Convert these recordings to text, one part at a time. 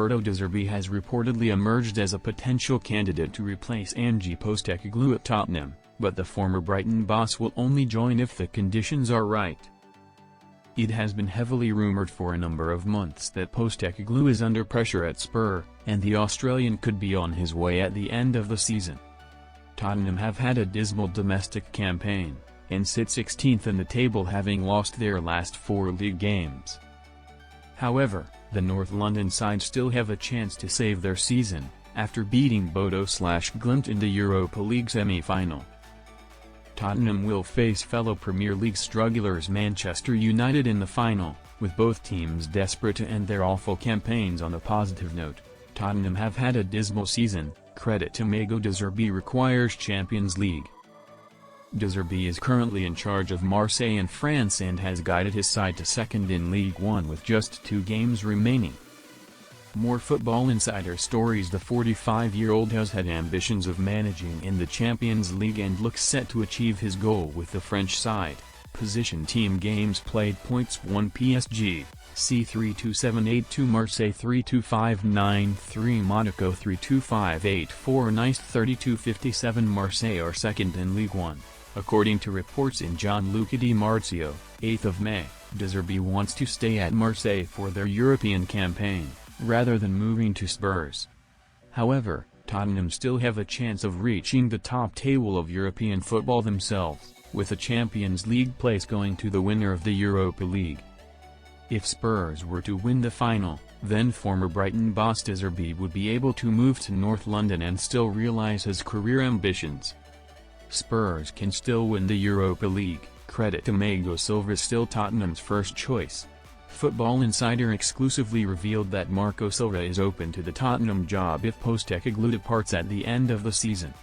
Roberto De Zerbi has reportedly emerged as a potential candidate to replace Ange Postecoglou at Tottenham, but the former Brighton boss will only join if the conditions are right. It has been heavily rumored for a number of months that Postecoglou is under pressure at Spurs, and the Australian could be on his way at the end of the season. Tottenham have had a dismal domestic campaign, and sit 16th in the table, having lost their last 4 league games. However, the North London side still have a chance to save their season, after beating Bodo/Glimt in the Europa League semi-final. Tottenham will face fellow Premier League strugglers Manchester United in the final, with both teams desperate to end their awful campaigns on a positive note. Tottenham have had a dismal season. Credit to Bodo De Zerbi requires Champions League. De Zerbi is currently in charge of Marseille in France and has guided his side to second in Ligue 1 with just 2 games remaining. More Football Insider stories. The 45-year-old has had ambitions of managing in the Champions League and looks set to achieve his goal with the French side. Position: team games played, points 1 PSG, C32782, Marseille 32593, Monaco 32584, Nice 3257. Marseille are second in Ligue 1, according to reports in Gianluca Di Marzio. 8th of May, De Zerbi wants to stay at Marseille for their European campaign, rather than moving to Spurs. However, Tottenham still have a chance of reaching the top table of European football themselves, with a Champions League place going to the winner of the Europa League. If Spurs were to win the final, then former Brighton boss De Zerbi would be able to move to North London and still realize his career ambitions. Spurs can still win the Europa League. Credit to Thiago Silva still Tottenham's first choice. Football Insider exclusively revealed that Marco Silva is open to the Tottenham job if Postecoglou departs at the end of the season.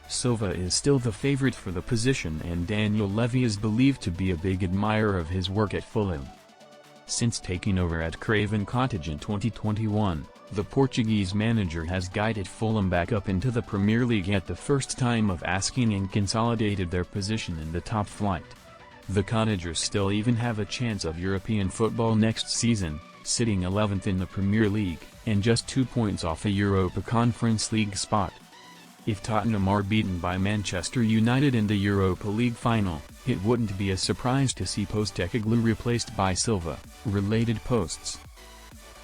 Silva is still the favourite for the position, and Daniel Levy is believed to be a big admirer of his work at Fulham. Since taking over at Craven Cottage in 2021, the Portuguese manager has guided Fulham back up into the Premier League at the first time of asking and consolidated their position in the top flight. The Cottagers still even have a chance of European football next season, sitting 11th in the Premier League, and just 2 points off a Europa Conference League spot. If Tottenham are beaten by Manchester United in the Europa League final, it wouldn't be a surprise to see Postecoglou replaced by Silva. Related posts.